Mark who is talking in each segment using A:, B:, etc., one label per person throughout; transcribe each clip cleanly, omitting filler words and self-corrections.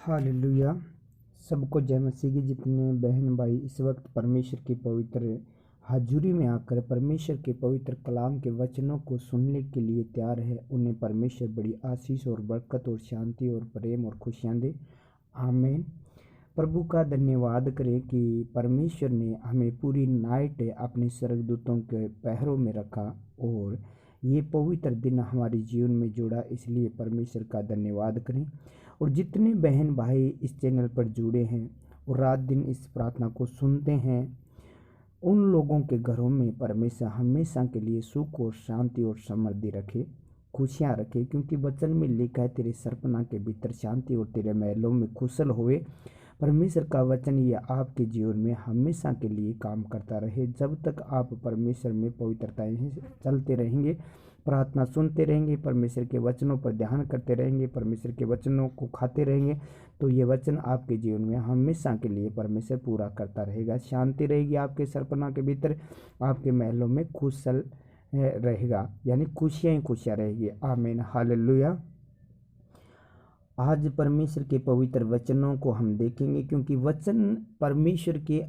A: Hallelujah. सबको जय मसीह की। जितने बहन भाई इस वक्त परमेश्वर की पवित्र हाजुरी में आकर परमेश्वर के पवित्र कलाम के वचनों को सुनने के लिए तैयार है, उन्हें परमेश्वर बड़ी आशीष और बरकत और शांति और प्रेम और खुशियाँ दे। आमीन। प्रभु का धन्यवाद करें कि परमेश्वर ने हमें पूरी नाइट अपने स्वर्गदूतों के पहरों में रखा और ये पवित्र दिन हमारे जीवन में जोड़ा, इसलिए परमेश्वर का धन्यवाद करें। और जितने बहन भाई इस चैनल पर जुड़े हैं और रात दिन इस प्रार्थना को सुनते हैं, उन लोगों के घरों में परमेश्वर हमेशा के लिए सुख और शांति और समृद्धि रखे, खुशियाँ रखे, क्योंकि वचन में लिखा है तेरे सरपना के भीतर शांति और तेरे महलों में कुशल हुए। परमेश्वर का वचन ये आपके जीवन में हमेशा के लिए काम करता रहे। जब तक आप परमेश्वर में पवित्रता चलते रहेंगे, प्रार्थना सुनते रहेंगे, परमेश्वर के वचनों पर ध्यान करते रहेंगे, परमेश्वर के वचनों को खाते रहेंगे, तो ये वचन आपके जीवन में हमेशा के लिए परमेश्वर पूरा करता रहेगा। शांति रहेगी आपके सरपना के भीतर, आपके महलों में कुशल रहेगा, यानी खुशियाँ ही खुशियाँ रहेगी। आमीन। हालेलुया। आज परमेश्वर के पवित्र वचनों को हम देखेंगे, क्योंकि वचन परमेश्वर के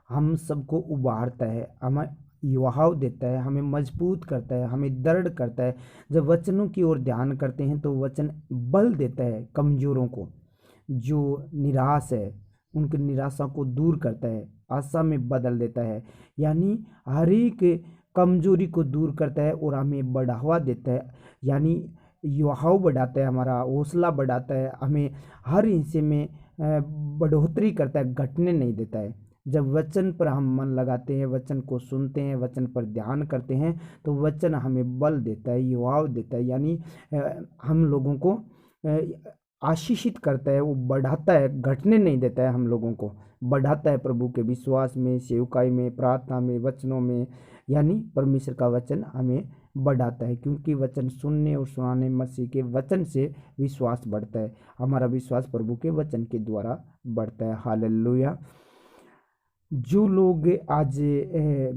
A: हम सबको उभारता है, हमें युवाव देता है, हमें मजबूत करता है, हमें दृढ़ करता है। जब वचनों की ओर ध्यान करते हैं तो वचन बल देता है कमज़ोरों को, जो निराश है उनकी निराशा को दूर करता है, आशा में बदल देता है, यानी हर एक कमजोरी को दूर करता है और हमें बढ़ावा देता है, यानी युवाव बढ़ाता है, हमारा हौसला बढ़ाता है, हमें हर हिस्से में बढ़ोतरी करता है, घटने नहीं देता है। जब वचन पर हम मन लगाते हैं, वचन को सुनते हैं, वचन पर ध्यान करते हैं, तो वचन हमें बल देता है, युवाव देता है, यानी हम लोगों को आशीषित करता है, वो बढ़ाता है, घटने नहीं देता है, हम लोगों को बढ़ाता है प्रभु के विश्वास में, सेवकाई में, प्रार्थना में, वचनों में, यानी परमेश्वर का वचन हमें बढ़ाता है, क्योंकि वचन सुनने और सुनाने मसीह के वचन से विश्वास बढ़ता है। हमारा विश्वास प्रभु के वचन के द्वारा बढ़ता है। हालेलुया। जो लोग आज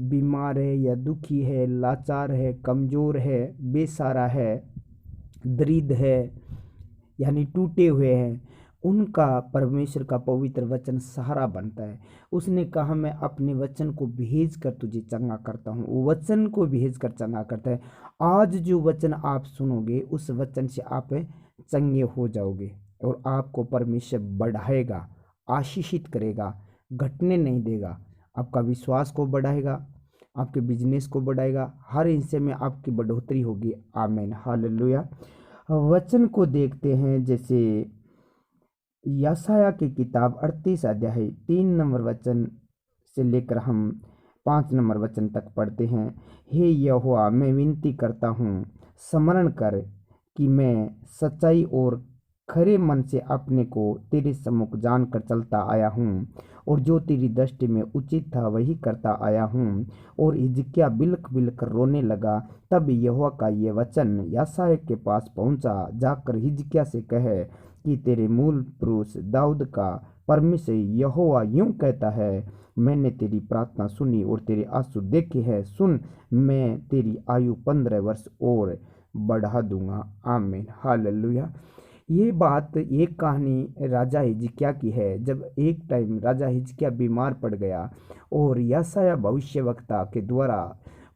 A: बीमार है या दुखी है, लाचार है, कमज़ोर है, बेसहारा है, दरिद्र है, यानी टूटे हुए हैं, उनका परमेश्वर का पवित्र वचन सहारा बनता है। उसने कहा मैं अपने वचन को भेज कर तुझे चंगा करता हूँ, वो वचन को भेज कर चंगा करता है। आज जो वचन आप सुनोगे उस वचन से आप चंगे हो जाओगे और आपको परमेश्वर बढ़ाएगा, आशीषित करेगा, घटने नहीं देगा, आपका विश्वास को बढ़ाएगा, आपके बिजनेस को बढ़ाएगा, हर हिस्से में आपकी बढ़ोतरी होगी। आमीन। हालेलुया। वचन को देखते हैं, जैसे यशायाह की किताब 38 अध्याय 3 नंबर वचन से लेकर हम 5 नंबर वचन तक पढ़ते हैं। हे यहोवा, मैं विनती करता हूँ, स्मरण कर कि मैं सच्चाई और खरे मन से अपने को तेरे सम्मुख जान कर चलता आया हूँ, और जो तेरी दृष्टि में उचित था वही करता आया हूँ। और हिजकिय्याह बिलख बिलख रोने लगा। तब यहोवा का ये वचन यशायाह के पास पहुँचा, जाकर हिजकिय्याह से कहे कि तेरे मूल पुरुष दाऊद का परमेश्वर यहोवा यूं कहता है, मैंने तेरी प्रार्थना सुनी और तेरे आंसू देखे हैं। सुन, मैं तेरी आयु 15 वर्ष और बढ़ा दूंगा। आमीन। हालेलुया। ये बात, एक कहानी राजा हिजकिय्याह की है। जब एक टाइम राजा हिजकिय्याह बीमार पड़ गया और यशायाह भविष्यवक्ता के द्वारा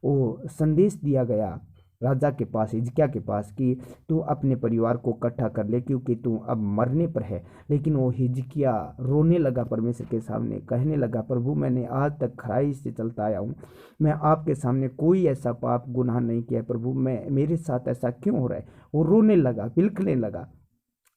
A: वो संदेश दिया गया राजा के पास, हिजकिय्याह के पास, कि तू अपने परिवार को इकट्ठा कर ले क्योंकि तू अब मरने पर है। लेकिन वो हिजकिय्याह रोने लगा, परमेश्वर के सामने कहने लगा, प्रभु मैंने आज तक खराई से चलता आया हूँ, मैं आपके सामने कोई ऐसा पाप गुनाह नहीं किया, प्रभु मैं मेरे साथ ऐसा क्यों हो रहा है। वो रोने लगा, बिलखने लगा,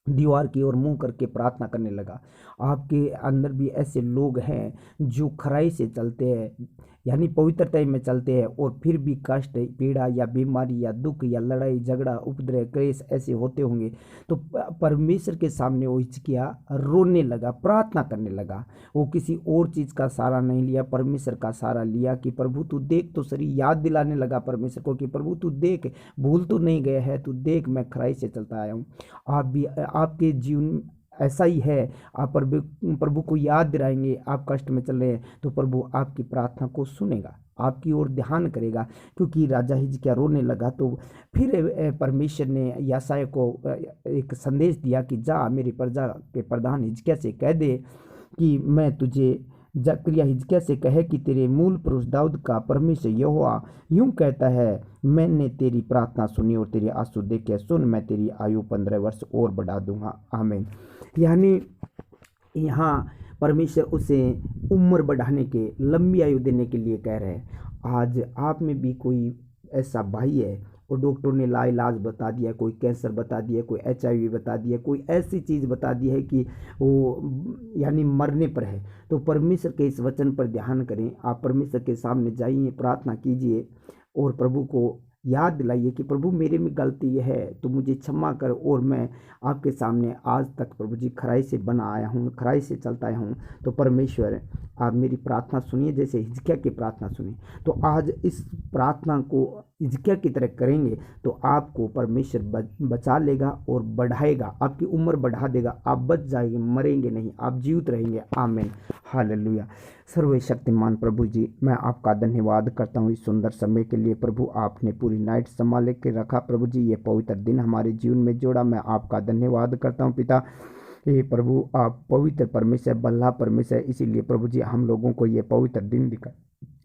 A: दीवार की ओर मुंह करके प्रार्थना करने लगा। आपके अंदर भी ऐसे लोग हैं जो खराई से चलते हैं, यानी पवित्रता में चलते हैं, और फिर भी कष्ट, पीड़ा या बीमारी या दुख या लड़ाई झगड़ा उपद्रव क्लेश ऐसे होते होंगे। तो परमेश्वर के सामने वो हिचकिया रोने लगा, प्रार्थना करने लगा। वो किसी और चीज़ का सहारा नहीं लिया, परमेश्वर का सहारा लिया कि प्रभु तू देख तो सही, याद दिलाने लगा परमेश्वर को कि प्रभु तू देख, भूल तो नहीं गया है, तू देख मैं खराई से चलता आया हूँ। आप भी, आपके जीवन ऐसा ही है। आप प्रभु को याद दिलाएंगे, आप कष्ट में चल रहे हैं तो प्रभु आपकी प्रार्थना को सुनेगा, आपकी ओर ध्यान करेगा। क्योंकि राजा हिजकिय्याह रोने लगा तो फिर परमेश्वर ने यशायाह को एक संदेश दिया कि जा मेरी प्रजा के प्रधान हिजकिय्याह से कह दे कि मैं तुझे जकरिया हिजकिय्याह से कहे कि तेरे मूल पुरुष दाऊद का परमेश्वर यहोवा यूं कहता है, मैंने तेरी प्रार्थना सुनी और तेरी आंसू देखे, सुन मैं तेरी आयु 15 वर्ष और बढ़ा दूंगा। आमीन। यानी यहाँ परमेश्वर उसे उम्र बढ़ाने के, लंबी आयु देने के लिए कह रहे हैं। आज आप में भी कोई ऐसा भाई है और डॉक्टर ने लाइलाज बता दिया, कोई कैंसर बता दिया, कोई HIV बता दिया, कोई ऐसी चीज़ बता दी है कि वो यानी मरने पर है, तो परमेश्वर के इस वचन पर ध्यान करें। आप परमेश्वर के सामने जाइए, प्रार्थना कीजिए और प्रभु को याद दिलाइए कि प्रभु मेरे में गलती ये है तो मुझे क्षमा कर, और मैं आपके सामने आज तक प्रभु जी खराई से बना आया हूँ, खराई से चलता आया हूँ। तो परमेश्वर आप मेरी प्रार्थना सुनिए, जैसे हिजकिय्याह की प्रार्थना सुनिए। तो आज इस प्रार्थना को हिजकिय्याह की तरह करेंगे तो आपको परमेश्वर बचा लेगा और बढ़ाएगा, आपकी उम्र बढ़ा देगा, आप बच जाएंगे, मरेंगे नहीं, आप जीवित रहेंगे। आमीन, हालेलुया। सर्वशक्तिमान प्रभु जी, मैं आपका धन्यवाद करता हूँ इस सुंदर समय के लिए। प्रभु आपने पूरी नाइट संभाल के रखा प्रभु जी, ये पवित्र दिन हमारे जीवन में जोड़ा, मैं आपका धन्यवाद करता हूँ पिता। ये प्रभु आप पवित्र परमेश्वर, बल्ला परमेश्वर, इसीलिए प्रभु जी हम लोगों को ये पवित्र दिन दिखा,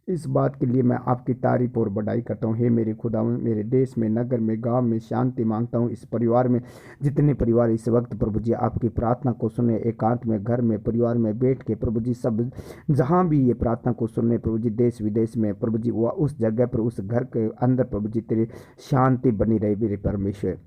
A: इस बात के लिए मैं आपकी तारीफ और बढ़ाई करता हूँ। हे मेरे खुदा, मेरे देश में, नगर में, गांव में शांति मांगता हूँ। इस परिवार में जितने परिवार इस वक्त प्रभु जी आपकी प्रार्थना को सुने, एकांत में, घर में, परिवार में बैठ के प्रभु जी, सब जहाँ भी ये प्रार्थना को सुने प्रभु जी, देश विदेश में प्रभु जी, वह उस जगह पर, उस घर के अंदर प्रभु जी तेरी शांति बनी रहे मेरे परमेश्वर।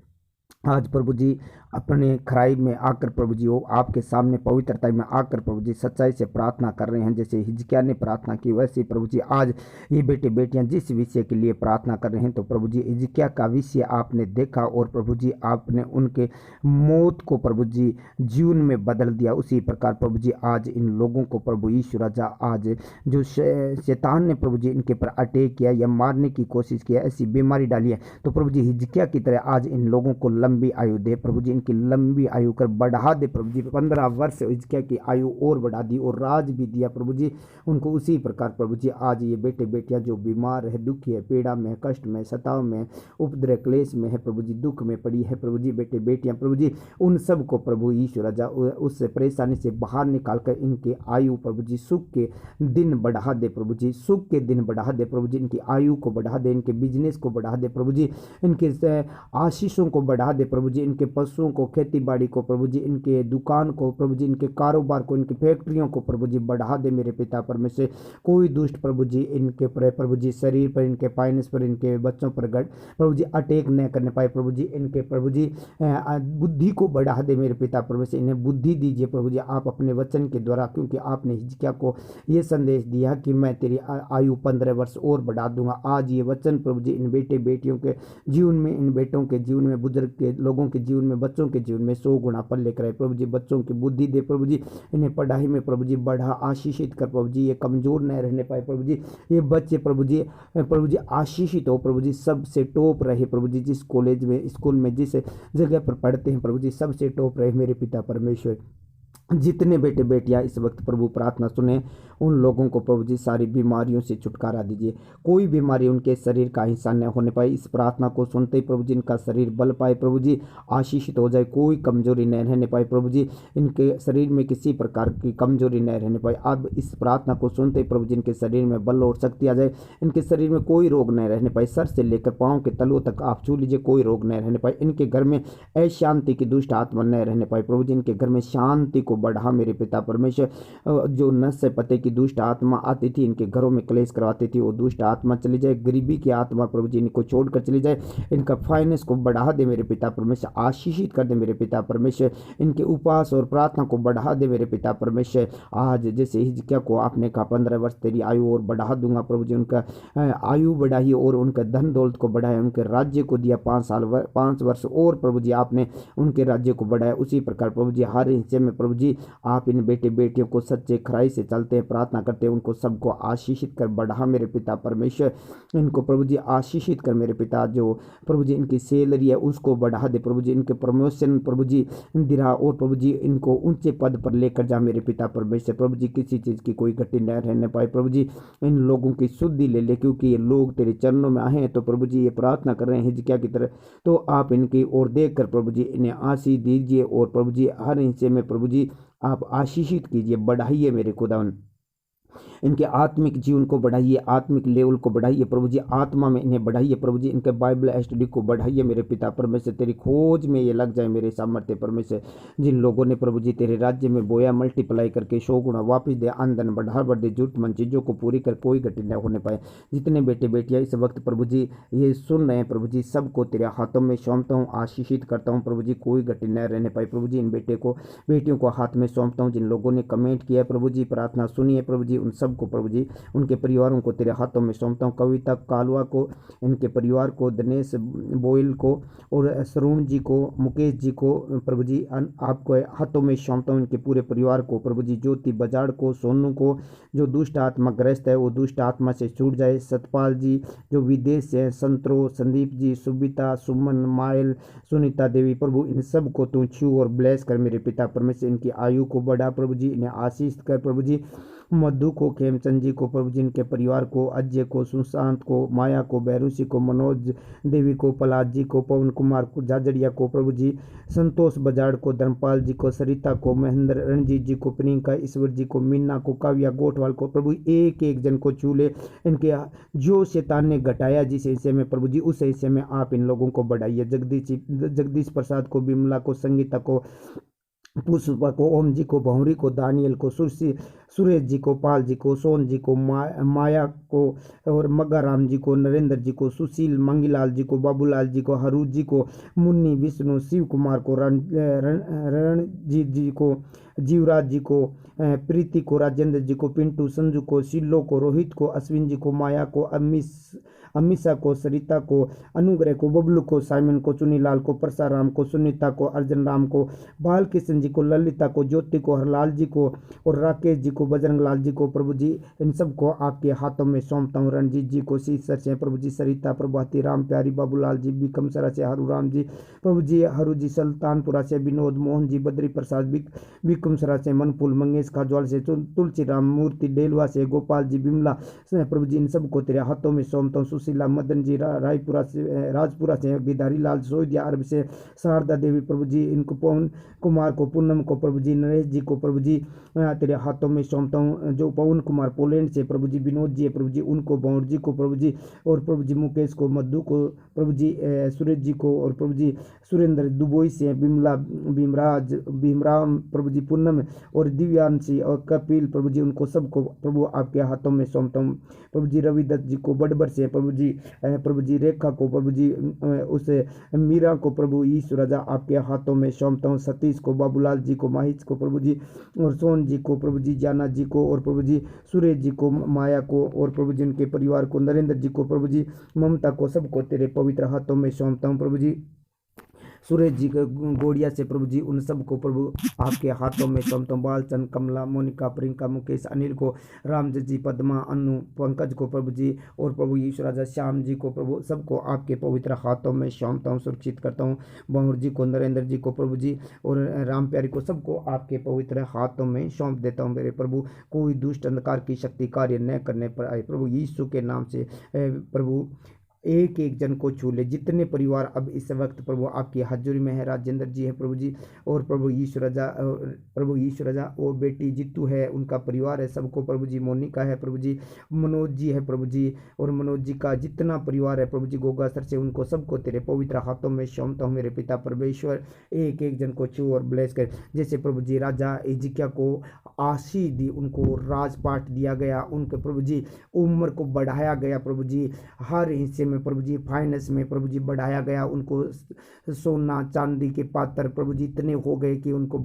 A: आज प्रभु जी अपने खराई में आकर प्रभु जी वो आपके सामने पवित्रता में आकर प्रभु जी सच्चाई से प्रार्थना कर रहे हैं। जैसे हिजकिय्याह ने प्रार्थना की वैसे प्रभु जी आज ये बेटे बेटियां जिस विषय के लिए प्रार्थना कर रहे हैं, तो प्रभु जी हिजकिय्याह का विषय आपने देखा और प्रभु जी आपने उनके मौत को प्रभु जी जीवन में बदल दिया। उसी प्रकार प्रभु जी आज इन लोगों को प्रभु यीशु राजा, आज जो शैतान ने प्रभु जी इनके पर अटैक किया या मारने की कोशिश किया, ऐसी बीमारी डाली है, तो प्रभु जी हिजकिय्याह की तरह आज इन लोगों को लंबी आयु दे प्रभु जी, इनकी लंबी आयु कर बढ़ा दे प्रभु जी। 15 वर्ष हिजकिय्याह की आयु और बढ़ा दी और राज भी दिया प्रभु जी उनको। उसी प्रकार प्रभु जी आज ये बेटे बेटियां जो बीमार है, दुखी है, पीड़ा में, कष्ट में, सताव में, उपद्रव क्लेश में है प्रभु जी, दुख में पड़ी है प्रभु जी, बेटे बेटियां प्रभु जी, उन सब को प्रभु यीशु राजा उस परेशानी से बाहर निकाल कर इनके आयु प्रभु जी सुख के दिन बढ़ा दे प्रभु जी, सुख के दिन बढ़ा दे प्रभु जी, इनकी आयु को बढ़ा दे, इनके बिजनेस को बढ़ा दे प्रभु जी, इनके आशीषों को बढ़ा दे प्रभु जी, इनके पशुओं को, खेती बाड़ी को प्रभु जी, इनके दुकान को प्रभु जी, इनके कारोबार को, इनकी फैक्ट्रियों को प्रभु जी बढ़ा दे मेरे पिता परमेश्वर। कोई दुष्ट प्रभु जी इनके पर प्रभु जी शरीर पर, इनके फाइनेंस पर, इनके बच्चों पर प्रभु जी अटैक न करने पाए प्रभु जी। इनके प्रभु जी बुद्धि को बढ़ा दे मेरे पिता परमेश्वर, इन्हें बुद्धि दीजिए प्रभु जी आप अपने वचन के द्वारा, क्योंकि आपने हिजकिय्याह को ये संदेश दिया कि मैं तेरी आयु 15 वर्ष और बढ़ा दूंगा। आज ये वचन प्रभु जी इन बेटे बेटियों के जीवन में, इन बेटों के जीवन में, बुजुर्ग के लोगों के जीवन में, बच्चों के जीवन में 100 गुना फल लेकर आए प्रभु जी। बच्चों की बुद्धि दे प्रभु जी, इन्हें पढ़ाई में प्रभु जी बढ़ा, आशीषित कर प्रभु जी, ये कमजोर न रहने पाए प्रभु जी, ये बच्चे प्रभु जी आशीषित हो प्रभु जी, सबसे टॉप रहे प्रभु जी, जिस कॉलेज में, स्कूल में, जिस जगह पर पढ़ते हैं प्रभु जी, सबसे टॉप रहे मेरे पिता परमेश्वर। जितने बेटे बेटियां इस वक्त प्रभु प्रार्थना सुने, उन लोगों को प्रभु जी सारी बीमारियों से छुटकारा दीजिए, कोई बीमारी उनके शरीर का हिस्सा न होने पाए। इस प्रार्थना को सुनते ही प्रभु जी इनका शरीर बल पाए प्रभु जी, आशीषित हो जाए, कोई कमजोरी न रहने पाए प्रभु जी, इनके शरीर में किसी प्रकार की कमजोरी न रहने पाए। अब इस प्रार्थना को सुनते ही प्रभु जी इनके शरीर में बल और शक्ति आ जाए, इनके शरीर में कोई रोग न रहने पाए, सर से लेकर पाँव के तलुओं तक आप छू लीजिए, कोई रोग न रहने पाए। इनके घर में अशांति की दुष्ट आत्मा न रहने पाए प्रभु जी, इनके घर में शांति को बढ़ा मेरे पिता परमेश्वर। जो नस से पते की दुष्ट आत्मा आती थी, इनके घरों में क्लेश करवाती थी, वो दुष्ट आत्मा चली जाए। गरीबी की आत्मा प्रभु जी इनको छोड़कर चली जाए। इनका फाइनेंस को बढ़ा दे मेरे पिता परमेश्वर, आशीषित कर दे मेरे पिता परमेश्वर। इनके उपवास और प्रार्थना को बढ़ा दे मेरे पिता परमेश्वर। आज जैसे हिजकिय्याह को आपने कहा 15 वर्ष तेरी आयु और बढ़ा दूंगा प्रभु जी, उनका आयु बढ़ाई और उनका धन दौलत को बढ़ाया, उनके राज्य को दिया 5 वर्ष और प्रभु जी आपने उनके राज्य को बढ़ाया। उसी प्रकार प्रभु जी हर हिस्से में प्रभु जी आप इन बेटे बेटियों को सच्चे खराई से चलते हैं, प्रार्थना करते हैं, उनको सबको आशीषित कर बढ़ा मेरे पिता परमेश्वर। इनको प्रभु जी आशीषित कर मेरे पिता, जो प्रभु जी इनकी सैलरी है उसको बढ़ा दे प्रभु जी, इनके प्रमोशन प्रभु जी दिला, और प्रभु जी इनको ऊंचे पद पर लेकर जा मेरे पिता परमेश्वर। प्रभु जी किसी चीज़ की कोई घटी न रहने पाए प्रभु जी, इन लोगों की शुद्धि ले ले, क्योंकि ये लोग तेरे चरणों में आए हैं। तो प्रभु जी ये प्रार्थना कर रहे हैं हिजकिय्याह की तरह, तो आप इनकी ओर देख कर प्रभु जी इन्हें आशीष दीजिए, और प्रभु जी हर हिस्से में प्रभु जी आप आशीषित कीजिए, बढ़ाइए मेरे खुदावन। इनके आत्मिक जीवन को बढ़ाइए, आत्मिक लेवल को बढ़ाइए प्रभु जी, आत्मा में इन्हें बढ़ाइए प्रभु जी, इनके बाइबल स्टडी को बढ़ाइए मेरे पिता परमेश्वर। तेरी खोज में ये लग जाए मेरे सामर्थ्य परमेश्वर। जिन लोगों ने प्रभु जी तेरे राज्य में बोया, मल्टीप्लाई करके 100 गुना वापिस दे, आमदन बढ़ा दे, जरूरतमंद चीज़ों को पूरी कर कोई घटी न होने पाए। जितने बेटे बेटियाँ इस वक्त प्रभु जी ये सुन रहे हैं प्रभु जी, सबको तेरे हाथों में सौंपता हूँ, आशीषित करता हूँ प्रभु जी, कोई घटी न रहने पाए प्रभु जी। इन बेटियों को हाथ में सौंपता हूँ। जिन लोगों ने कमेंट किया प्रभु जी, प्रार्थना सुनिए प्रभु जी, उन सबको प्रभु जी उनके परिवारों को तेरे हाथों में सौंपता हूँ। कविता कालवा को, इनके परिवार को, दिनेश बोयल को, और सरून जी को, मुकेश जी को प्रभु जी आपको हाथों में सौंपता हूँ। इनके पूरे परिवार को प्रभु जी, ज्योति बजाड़ को, सोनू को, जो दुष्ट आत्मा ग्रस्त है वो दुष्ट आत्मा से छूट जाए। सतपाल जी जो विदेश से, संतरो, संदीप जी, सुबिता, सुमन, मायल, सुनीता देवी प्रभु, इन सब को तू छू और ब्लेस कर मेरे पिता परमेश्वर। इनकी आयु को बढ़ा प्रभु जी, इन्हें आशीष कर प्रभु जी। मधु को, खेमचंद जी को प्रभु जी, इनके परिवार को, अजय को, सुशांत को, माया को, बैरूसी को, मनोज देवी को, पलाद जी को, पवन कुमार को, जाजड़िया को प्रभु जी, संतोष बजाड़ को, धर्मपाल जी को, सरिता को, महेंद्र रणजीत जी को, प्रियंका ईश्वर जी को, मीना को, काव्या गोठवाल को प्रभु, एक एक जन को चूले। इनके जो शैतान ने घटाया जिस हिस्से में प्रभु जी, उस हिस्से में आप इन लोगों को बढ़ाइए। जगदीश प्रसाद को, बिमला को, संगीता को, पुष्पा को, ओम जी को, भौरी को, दानियल को, सुरेश जी को, पाल जी को, सोन जी को, माया को, और मग्गा राम जी को, नरेंद्र जी को, सुशील, मंगीलाल जी को, बाबूलाल जी को, हरू जी को, मुन्नी, विष्णु, शिव कुमार को, रणजीत जी को, जीवराज जी को, प्रीति को, राजेंद्र जी को, पिंटू, संजू को, शिल्लो को, रोहित को, अश्विन जी को, माया को, अमीषा को, सरिता को, अनुग्रह को, बबलू को, साइमन को, चुनीलाल को, परसाराम को, सुनीता को, अर्जन राम को, बालकिशन जी को, ललिता को, ज्योति को, हरलाल जी को, और राकेश जी को, बजरंग लाल जी को प्रभु जी, इन सबको आपके हाथों में सौंपता हूँ। रणजीत जी को, शीर्षर से प्रभु जी, सरिता, प्रभाती, राम प्यारी, बाबूलाल जी, बिकम सरा से हरू राम जी प्रभु जी, हरू जी, सुल्तानपुरा से विनोद, मोहन जी, बद्री प्रसाद, बिकम सरा से मनपुल, मंगेश खाजवाल से तुलसी राम, मूर्ति डेलवा से गोपाल जी, बिमला प्रभु जी, इन सबको तेरे हाथों में सौंपता हूँ। सुशीला, मदन जी, रायपुरा से, राजपुरा से गिधारी लाल, सोदिया अरब से शारदा देवी प्रभु जी, इनको पवन कुमार को, पूनम को प्रभु जी, नरेश जी को प्रभु जी तेरे हाथों में सौंपता हूँ। जो पवन कुमार पोलैंड से प्रभु जी, विनोद जी है प्रभु जी, उनको, बौर जी को प्रभु जी, और प्रभु जी मुकेश को, मधु को प्रभु जी, सुरेश जी को, और प्रभु जी सुरेंद्र दुबोई से, बिमला, भीमराज, भीमराम प्रभु जी, पूनम और दिव्यांशी और कपिल प्रभु जी, उनको सबको प्रभु आपके हाथों में सौंपता हूँ। प्रभु जी रविदत्त जी को, बड़बर से प्रभु जी रेखा को प्रभु जी, उस मीरा को प्रभु ईश्वर राजा आपके हाथों में सौंपता हूँ। सतीश को, बाबूलाल जी को, माहित को प्रभु जी, और सोन जी को प्रभु जी, जाना जी को, और प्रभु जी सुरेश जी को, माया को, और प्रभु जी उनके परिवार को, नरेंद्र जी को प्रभु जी, ममता को, सबको तेरे पवित्र हाथों में सौंपता हूँ। प्रभु जी सुरेश जी को, गोड़िया से प्रभु जी, उन सबको प्रभु आपके हाथों में सौंपता हूँ। बालचंद, कमला, मोनिका, प्रियंका, मुकेश, अनिल को, रामजत जी, पद्मा, अनु, पंकज को प्रभु जी, और प्रभु ईश्वर राजा श्याम जी को प्रभु, सबको आपके पवित्र हाथों में सौंपता हूँ, सुरक्षित करता हूँ। बहुर जी को, नरेंद्र जी को प्रभु जी, और राम प्यारी को, सबको आपके पवित्र हाथों में सौंप देता हूँ मेरे प्रभु। कोई दुष्ट अंधकार की शक्ति कार्य न करने पर आए प्रभु यीशु के नाम से प्रभु एक एक जन को छू ले। जितने परिवार अब इस वक्त प्रभु आपकी हाजुरी में है, राजेंद्र जी है प्रभु जी, और प्रभु ईश्वर राजा वो बेटी जितू है, उनका परिवार है, सबको प्रभु जी, मोनिका है प्रभु जी, मनोज जी है प्रभु जी, और मनोज जी का जितना परिवार है प्रभु जी, गोगा सर से, उनको सबको तेरे पवित्र हाथों में सौंपता हूँ मेरे पिता परमेश्वर। एक एक जन को छू और ब्लेस कर, जैसे प्रभु जी राजा हिजकिय्याह को आशीष दी, उनको राजपाट दिया गया, उनके प्रभु जी उम्र को बढ़ाया गया प्रभु जी, हर हिस्से में प्रभु जी फाइनेंस में प्रभु जी बढ़ाया गया, उनको सोना चांदी के पात्र प्रभु जी इतने हो गए कि उनको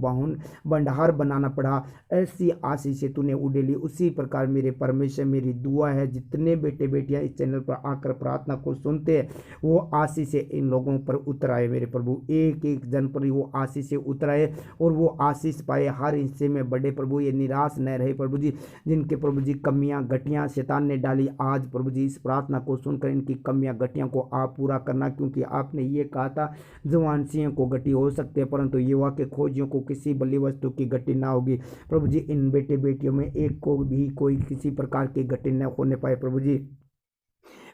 A: भंडार बनाना पड़ा, ऐसी आशीष से तूने उड़ेली। उसी प्रकार मेरे परमेश्वर मेरी दुआ है, जितने बेटे बेटियां इस चैनल पर आकर प्रार्थना को सुनते हैं वो आशीष से इन लोगों पर उतर आए मेरे प्रभु, एक एक जन पर वो आशीष से उतर आए और वो आशीष पाए, हर हिस्से में बड़े प्रभु, ये निराश न रहे प्रभु जी। जिनके प्रभु जी कमियां घटियां शैतान ने डाली, आज प्रभु जी इस प्रार्थना को सुनकर इनकी कमियां घटियां को आप पूरा करना, क्योंकि आपने ये कहा था जवान सिंह को गति हो सकती है परंतु युवा के खोजियों को किसी बली वस्तु की गति ना होगी। प्रभु जी इन बेटे बेटियों में एक को भी कोई किसी प्रकार की गति न होने पाए प्रभु जी।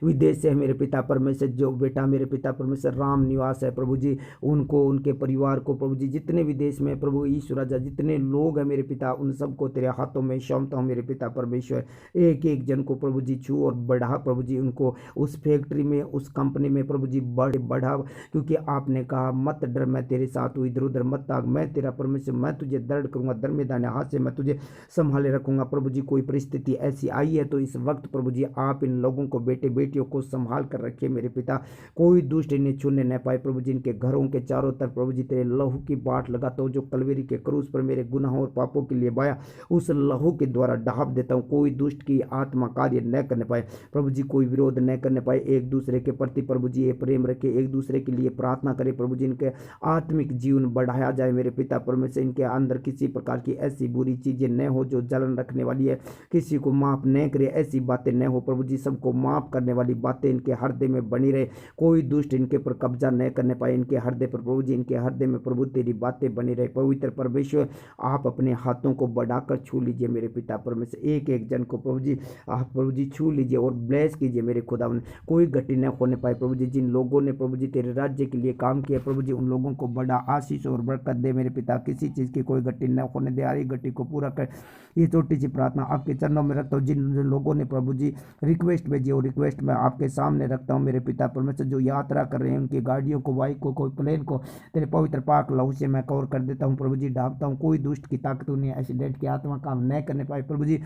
A: विदेश से मेरे पिता परमेश्वर जो बेटा मेरे पिता परमेश्वर राम निवास है प्रभु जी, उनको उनके परिवार को प्रभु जी, जितने विदेश में प्रभु ईश्वर राजा जितने लोग हैं मेरे पिता, उन सबको तेरे हाथों में सौंपता हूँ मेरे पिता परमेश्वर। एक एक जन को प्रभु जी छू और बढ़ा प्रभु जी, उनको उस फैक्ट्री में उस कंपनी में प्रभु जी बढ़ा, क्योंकि आपने कहा मत डर मैं तेरे साथ हूँ, इधर उधर मत ताक, मैं तेरा परमेश्वर, मैं तुझे दर्द करूंगा, दरमिदाने हाथ से मैं तुझे संभाले रखूंगा। प्रभु जी कोई परिस्थिति ऐसी आई है तो इस वक्त प्रभु जी आप इन लोगों को बेटे बेटियों को संभाल कर रखिए मेरे पिता, कोई दुष्ट इन्हें छूने न पाए प्रभु जी। इनके घरों के चारों तरफ प्रभु जी तेरे लहू की बाट लगाता हूँ, जो कलवेरी के क्रूस पर मेरे गुनाहों और पापों के लिए बाया, उस लहू के द्वारा ढाप देता हूँ। कोई दुष्ट की आत्मा कार्य न करने पाए प्रभु जी, कोई विरोध न करने पाए, एक दूसरे के प्रति प्रभु जी ये प्रेम रखे, एक दूसरे के लिए प्रार्थना करे प्रभु जी। इनके आत्मिक जीवन बढ़ाया जाए मेरे पिता परमेश्वर, इनके अंदर किसी प्रकार की ऐसी बुरी चीजें न हो जो जलन रखने वाली है, किसी को माफ न करे, ऐसी बातें न हो प्रभु जी, सबको माफ करने वाली बातें इनके हृदय में बनी रहे, कोई दुष्ट इनके पर कब्जा न करने पाए इनके हृदय पर प्रभु जी, इनके हृदय में प्रभु तेरी बातें बनी रहे। पवित्र परमेश्वर आप अपने हाथों को बढ़ाकर छू लीजिए मेरे पिता परमेश्वर, एक एक जन को प्रभु जी आप प्रभु जी छू लीजिए और ब्लेस कीजिए मेरे खुदावन, कोई गति न होने पाए प्रभु जी। जिन लोगों ने प्रभु जी तेरे राज्य के लिए काम किया प्रभु जी, उन लोगों को बड़ा आशीष और बरकत दे मेरे पिता, किसी चीज़ की कोई गति न होने दे, हर गति को पूरा कर। ये छोटी सी प्रार्थना आपके चरणों में रखता हूँ। जिन लोगों ने प्रभु जी रिक्वेस्ट भेजी और रिक्वेस्ट में आपके सामने रखता हूँ मेरे पिता परमेश्वर, जो यात्रा कर रहे हैं उनकी गाड़ियों को, बाइक को, कोई प्लेन को तेरे पवित्र पाक लहू से मैं कवर कर देता हूँ प्रभु जी, ढांपता हूँ। कोई दुष्ट की ताकत उन्हें एक्सीडेंट की आत्मा काम न करने पाए प्रभु जी।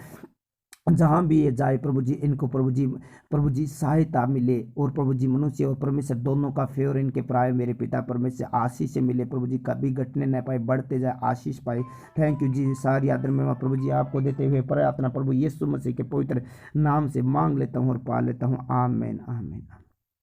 A: जहाँ भी ये जाए प्रभु जी, इनको प्रभु जी सहायता मिले और प्रभु जी मनुष्य और परमेश्वर दोनों का फेवर इनके प्राय मेरे पिता परमेश्वर आशीष से मिले प्रभु जी, कभी घटने न पाए, बढ़ते जाए, आशीष पाए। थैंक यू जी, सारी आदर में प्रभु जी आपको देते हुए प्रार्थना प्रभु यीशु मसीह के पवित्र नाम से मांग लेता हूँ और पा लेता हूँ, आमीन आमीन।